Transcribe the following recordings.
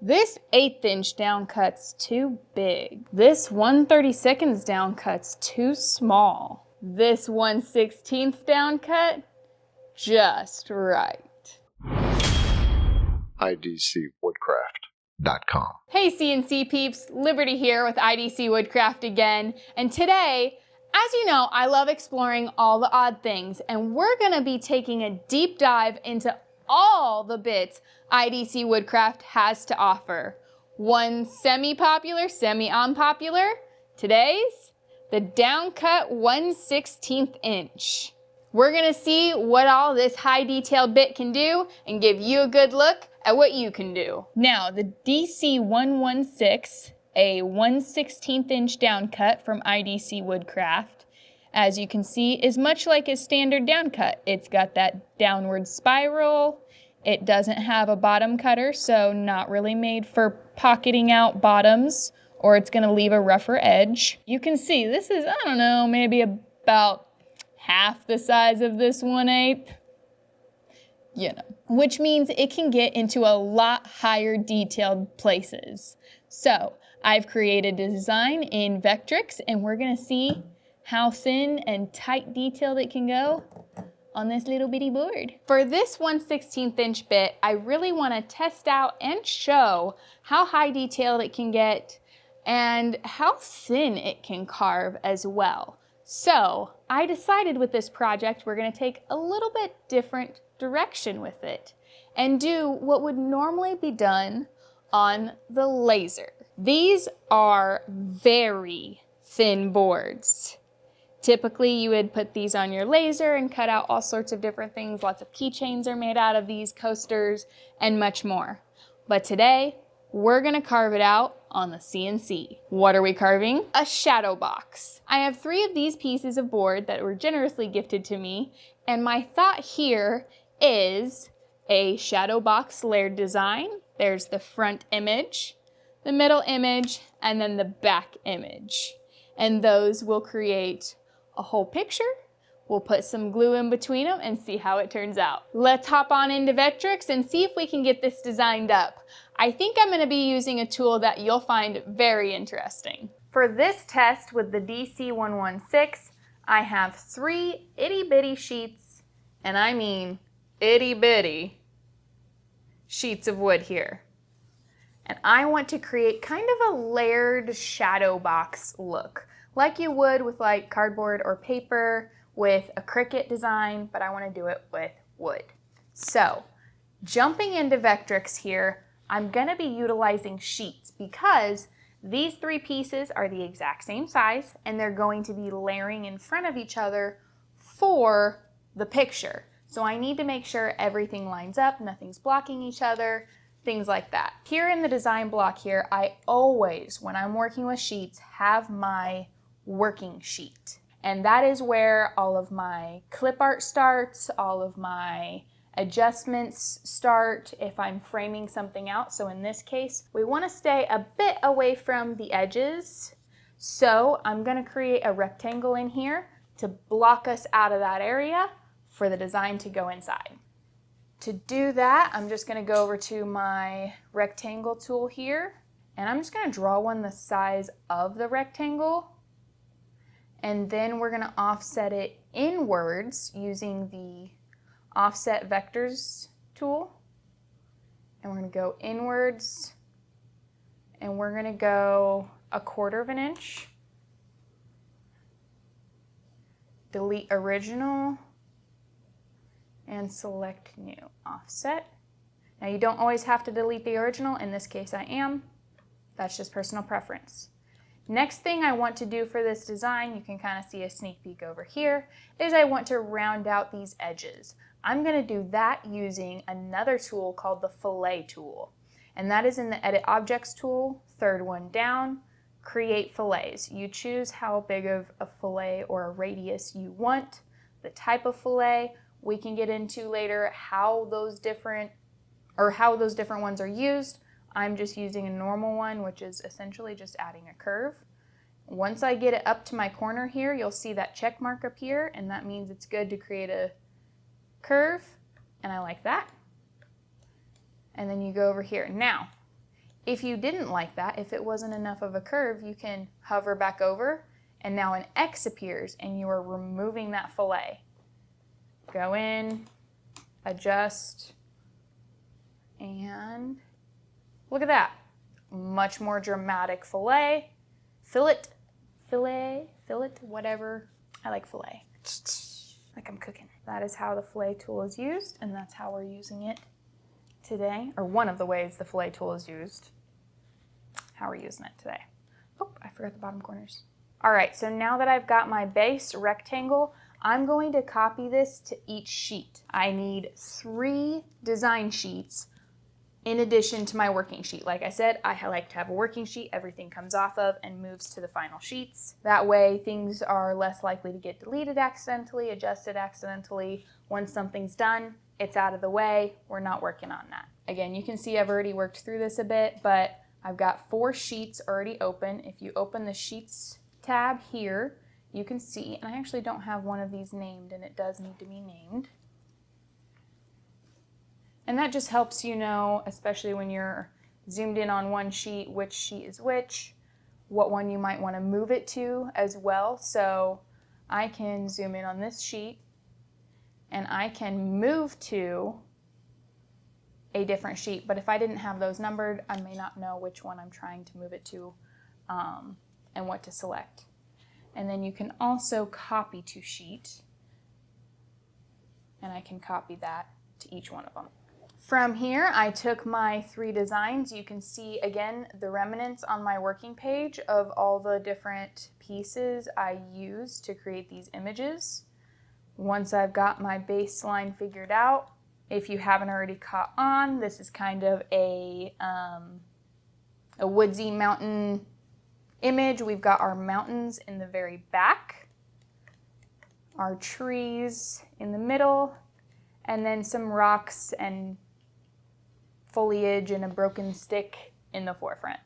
This 1/8 inch down cut's too big. This 1/32 down cut's too small. This 1/16 down cut, just right. idcwoodcraft.com. Hey CNC peeps, Liberty here with IDC Woodcraft again, and today, as you know, I love exploring all the odd things, and we're gonna be taking a deep dive into all the bits IDC Woodcraft has to offer. One semi-popular, semi-unpopular. Today's the downcut 1/16 inch. We're gonna see what all this high detailed bit can do and give you a good look at what you can do. Now, the DC116, a 1/16 inch downcut from IDC Woodcraft, as you can see, is much like a standard downcut. It's got that downward spiral. It doesn't have a bottom cutter, so not really made for pocketing out bottoms, or it's gonna leave a rougher edge. You can see this is, I don't know, maybe about half the size of this 1/8, you know, which means it can get into a lot higher detailed places. So I've created a design in Vectric, and we're gonna see how thin and tight detailed it can go on this little bitty board. For this 1/16 inch bit, I really wanna test out and show how high detailed it can get and how thin it can carve as well. So I decided with this project, we're gonna take a little bit different direction with it and do what would normally be done on the laser. These are very thin boards. Typically, you would put these on your laser and cut out all sorts of different things. Lots of keychains are made out of these, coasters, and much more. But today, we're gonna carve it out on the CNC. What are we carving? A shadow box. I have 3 of these pieces of board that were generously gifted to me, and my thought here is a shadow box layered design. There's the front image, the middle image, and then the back image. And those will create a whole picture. We'll put some glue in between them and see how it turns out. Let's hop on into Vectric and see if we can get this designed up. I think I'm gonna be using a tool that you'll find very interesting. For this test with the DC116, I have 3 itty bitty sheets, and I mean itty bitty sheets of wood here. And I want to create kind of a layered shadow box look, like you would with like cardboard or paper with a Cricut design, but I want to do it with wood. So, jumping into Vectric here, I'm going to be utilizing sheets because these 3 pieces are the exact same size and they're going to be layering in front of each other for the picture. So I need to make sure everything lines up, nothing's blocking each other, things like that. Here in the design block here, I always, when I'm working with sheets, have my working sheet. And that is where all of my clip art starts, all of my adjustments start if I'm framing something out. So in this case, we want to stay a bit away from the edges. So I'm going to create a rectangle in here to block us out of that area for the design to go inside. To do that, I'm just going to go over to my rectangle tool here, and I'm just going to draw one the size of the rectangle, and then we're going to offset it inwards using the offset vectors tool, and we're going to go inwards, and we're going to go 1/4 of an inch, delete original, and select new offset. Now you don't always have to delete the original. In this case I am. That's just personal preference. Next thing I want to do for this design, you can kind of see a sneak peek over here, is I want to round out these edges. I'm going to do that using another tool called the fillet tool. And that is in the Edit Objects tool, 3rd one down, Create Fillets. You choose how big of a fillet or a radius you want, the type of fillet. We can get into later how those different ones are used. I'm just using a normal one, which is essentially just adding a curve. Once I get it up to my corner here, you'll see that check mark up here, and that means it's good to create a curve, and I like that. And then you go over here. Now, If you didn't like that, if it wasn't enough of a curve, you can hover back over and now an X appears and you are removing that fillet. Go in, adjust, and look at that. Much more dramatic fillet, fillet, whatever. I like fillet, like I'm cooking. That is how the fillet tool is used, and that's how we're using it today, or one of the ways the fillet tool is used. How we're using it today. Oh, I forgot the bottom corners. All right, so now that I've got my base rectangle, I'm going to copy this to each sheet. I need 3 design sheets in addition to my working sheet. Like I said, I like to have a working sheet everything comes off of and moves to the final sheets. That way things are less likely to get deleted accidentally, adjusted accidentally. Once something's done, it's out of the way. We're not working on that. Again, you can see I've already worked through this a bit, but I've got 4 sheets already open. If you open the Sheets tab here, you can see, and I actually don't have one of these named, and it does need to be named. And that just helps you know, especially when you're zoomed in on one sheet, which sheet is which, what one you might want to move it to as well. So I can zoom in on this sheet, and I can move to a different sheet. But if I didn't have those numbered, I may not know which one I'm trying to move it to and what to select. And then you can also copy to sheet, and I can copy that to each one of them. From here, I took my 3 designs. You can see, again, the remnants on my working page of all the different pieces I used to create these images. Once I've got my baseline figured out, if you haven't already caught on, this is kind of a woodsy mountain image. We've got our mountains in the very back, our trees in the middle, and then some rocks and foliage and a broken stick in the forefront.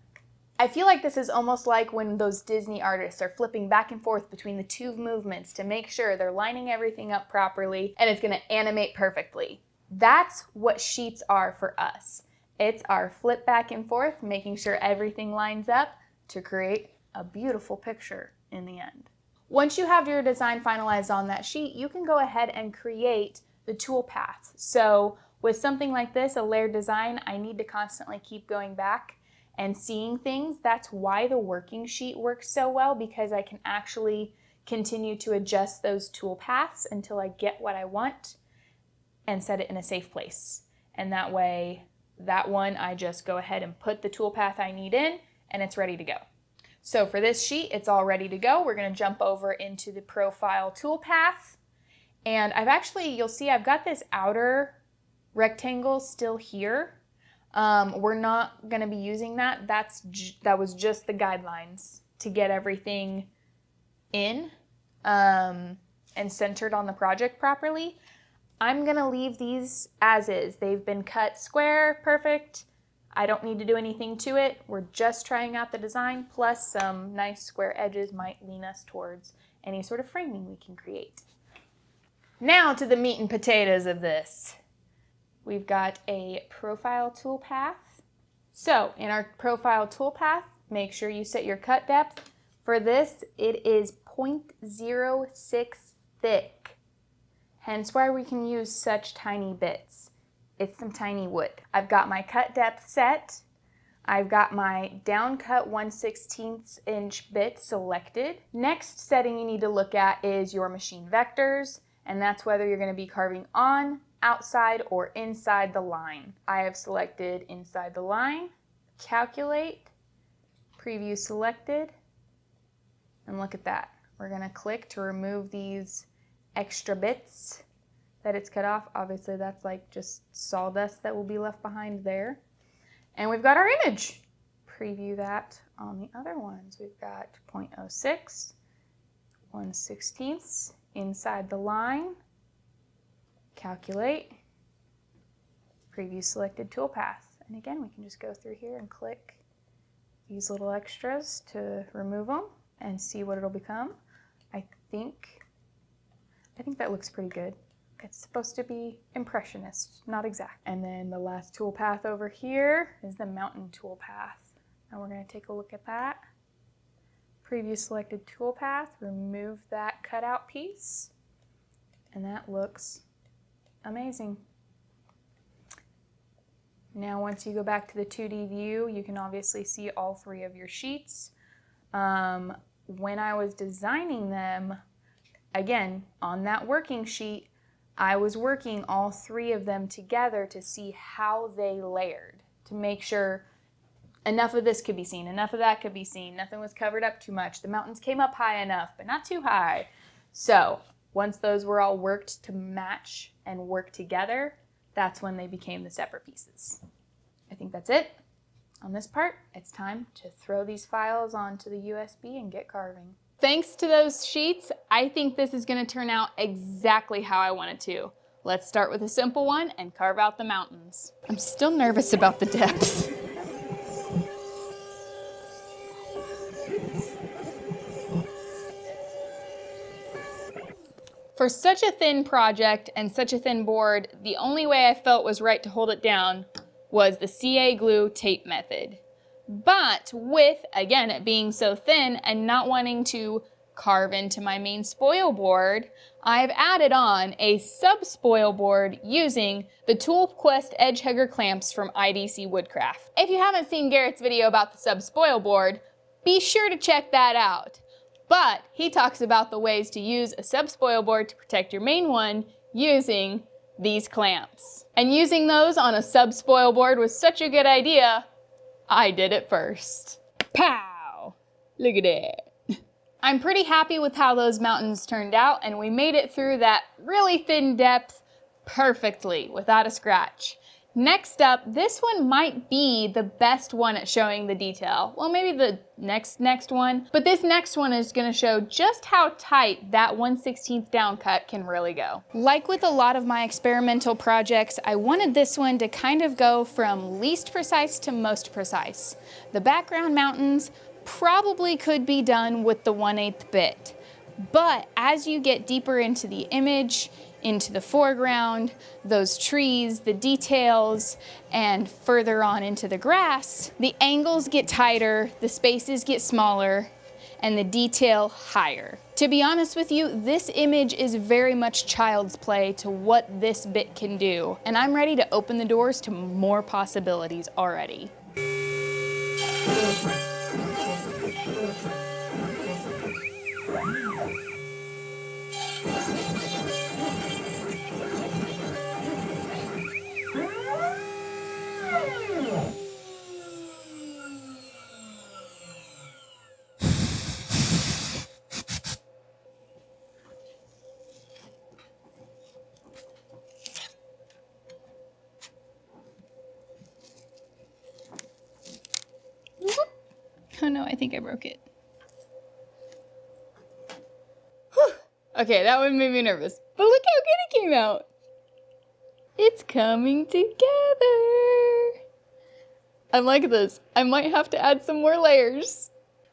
I feel like this is almost like when those Disney artists are flipping back and forth between the 2 movements to make sure they're lining everything up properly and it's going to animate perfectly. That's what sheets are for us. It's our flip back and forth, making sure everything lines up to create a beautiful picture in the end. Once you have your design finalized on that sheet, you can go ahead and create the toolpaths. So with something like this, a layered design, I need to constantly keep going back and seeing things. That's why the working sheet works so well, because I can actually continue to adjust those toolpaths until I get what I want and set it in a safe place. And that way, that one, I just go ahead and put the toolpath I need in and it's ready to go. So for this sheet, it's all ready to go. We're going to jump over into the profile toolpath. And you'll see I've got this outer rectangle still here. We're not going to be using that. That was just the guidelines to get everything in and centered on the project properly. I'm going to leave these as is. They've been cut square, perfect. I don't need to do anything to it. We're just trying out the design, plus some nice square edges might lean us towards any sort of framing we can create. Now to the meat and potatoes of this. We've got a profile toolpath. So in our profile toolpath, make sure you set your cut depth. For this, it is 0.06 thick. Hence why we can use such tiny bits. It's some tiny wood. I've got my cut depth set. I've got my down cut 1/16 inch bit selected. Next setting you need to look at is your machine vectors, and that's whether you're going to be carving on, outside, or inside the line. I have selected inside the line, calculate, preview selected, and look at that. We're going to click to remove these extra bits that it's cut off. Obviously that's like just sawdust that will be left behind there. And we've got our image. Preview that on the other ones. We've got 0.06, 1/16 inside the line, calculate, preview selected toolpath. And again, we can just go through here and click these little extras to remove them and see what it'll become. I think that looks pretty good. It's supposed to be impressionist, not exact. And then the last toolpath over here is the mountain toolpath. And we're going to take a look at that. Preview selected toolpath, remove that cutout piece, and that looks amazing. Now once you go back to the 2D view, you can obviously see all three of your sheets. When I was designing them, again, on that working sheet, I was working all three of them together to see how they layered, to make sure enough of this could be seen, enough of that could be seen, nothing was covered up too much, the mountains came up high enough, but not too high. So once those were all worked to match and work together, that's when they became the separate pieces. I think that's it on this part. It's time to throw these files onto the USB and get carving. Thanks to those sheets, I think this is going to turn out exactly how I want it to. Let's start with a simple one and carve out the mountains. I'm still nervous about the depth. For such a thin project and such a thin board, the only way I felt was right to hold it down was the CA glue tape method. But with, again, it being so thin and not wanting to carve into my main spoil board, I've added on a sub-spoil board using the Toolquest Edge Hugger clamps from IDC Woodcraft. If you haven't seen Garrett's video about the sub-spoil board, be sure to check that out. But he talks about the ways to use a sub-spoil board to protect your main one using these clamps. And using those on a sub-spoil board was such a good idea, I did it first. Pow! Look at it. I'm pretty happy with how those mountains turned out, and we made it through that really thin depth perfectly without a scratch. Next up, this one might be the best one at showing the detail. Well, maybe the next one, but this next one is gonna show just how tight that 1/16 down cut can really go. Like with a lot of my experimental projects, I wanted this one to kind of go from least precise to most precise. The background mountains probably could be done with the 1/8 bit, but as you get deeper into the image, into the foreground, those trees, the details, and further on into the grass, the angles get tighter, the spaces get smaller, and the detail higher. To be honest with you, this image is very much child's play to what this bit can do, and I'm ready to open the doors to more possibilities already. Oh no, I think I broke it. Whew. Okay, that one made me nervous, but look how good it came out. It's coming together. I like this. I might have to add some more layers.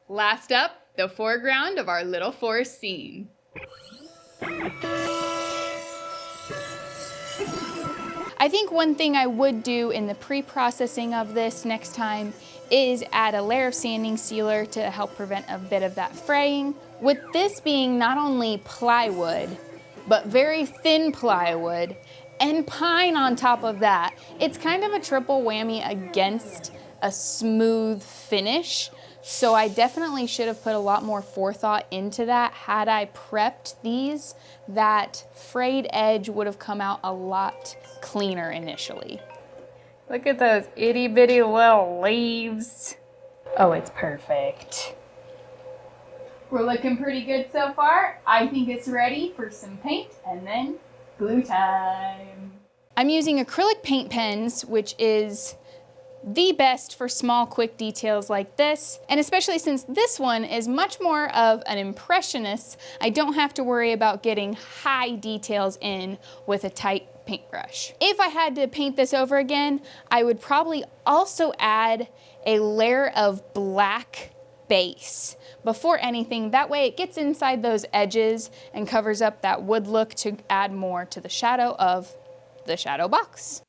Last up, the foreground of our little forest scene. I think one thing I would do in the pre-processing of this next time is add a layer of sanding sealer to help prevent a bit of that fraying. With this being not only plywood, but very thin plywood, and pine on top of that, it's kind of a triple whammy against a smooth finish. So I definitely should have put a lot more forethought into that. Had I prepped these, that frayed edge would have come out a lot cleaner initially. Look at those itty bitty little leaves. Oh, it's perfect. We're looking pretty good so far. I think it's ready for some paint and then glue time. I'm using acrylic paint pens, which is the best for small, quick details like this. And especially since this one is much more of an impressionist, I don't have to worry about getting high details in with a tight paintbrush. If I had to paint this over again, I would probably also add a layer of black base before anything. That way it gets inside those edges and covers up that wood look to add more to the shadow of the shadow box.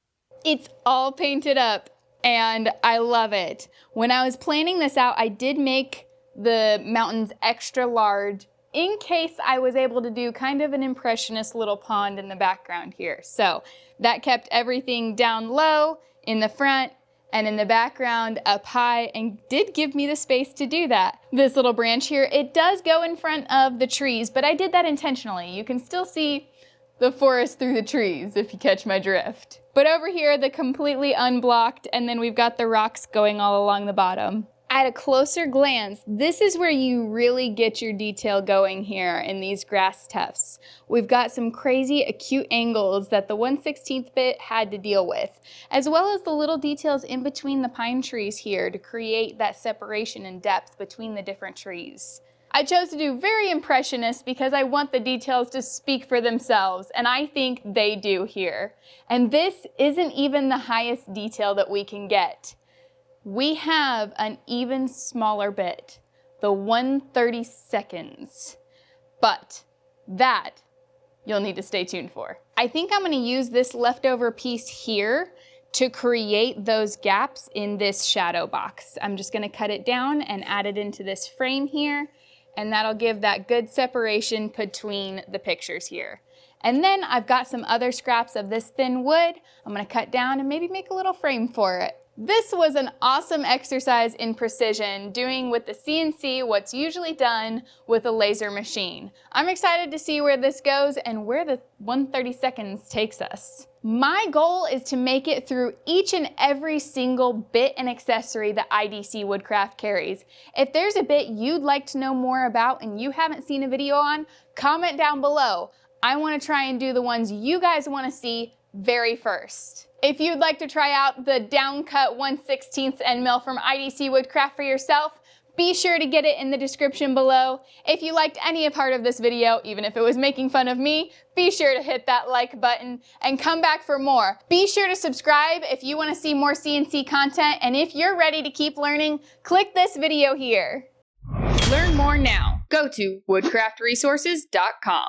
It's all painted up and I love it. When I was planning this out, I did make the mountains extra large in case I was able to do kind of an impressionist little pond in the background here. So that kept everything down low in the front and in the background up high, and did give me the space to do that. This little branch here, it does go in front of the trees, but I did that intentionally. You can still see the forest through the trees, if you catch my drift. But over here, the completely unblocked, and then we've got the rocks going all along the bottom. At a closer glance, this is where you really get your detail going here in these grass tufts. We've got some crazy acute angles that the 1/16 bit had to deal with, as well as the little details in between the pine trees here to create that separation and depth between the different trees. I chose to do very impressionist because I want the details to speak for themselves, and I think they do here. And this isn't even the highest detail that we can get. We have an even smaller bit, the 1/32, but that you'll need to stay tuned for. I think I'm gonna use this leftover piece here to create those gaps in this shadow box. I'm just gonna cut it down and add it into this frame here, and that'll give that good separation between the pictures here. And then I've got some other scraps of this thin wood I'm gonna cut down and maybe make a little frame for it. This was an awesome exercise in precision, doing with the CNC what's usually done with a laser machine. I'm excited to see where this goes and where the 1/32 takes us. My goal is to make it through each and every single bit and accessory that IDC Woodcraft carries. If there's a bit you'd like to know more about and you haven't seen a video on, comment down below. I want to try and do the ones you guys want to see very first. If you'd like to try out the downcut 1/16 end mill from IDC Woodcraft for yourself, be sure to get it in the description below. If you liked any part of this video, even if it was making fun of me, be sure to hit that like button and come back for more. Be sure to subscribe if you want to see more CNC content, and if you're ready to keep learning, click this video here. Learn more now. Go to woodcraftresources.com.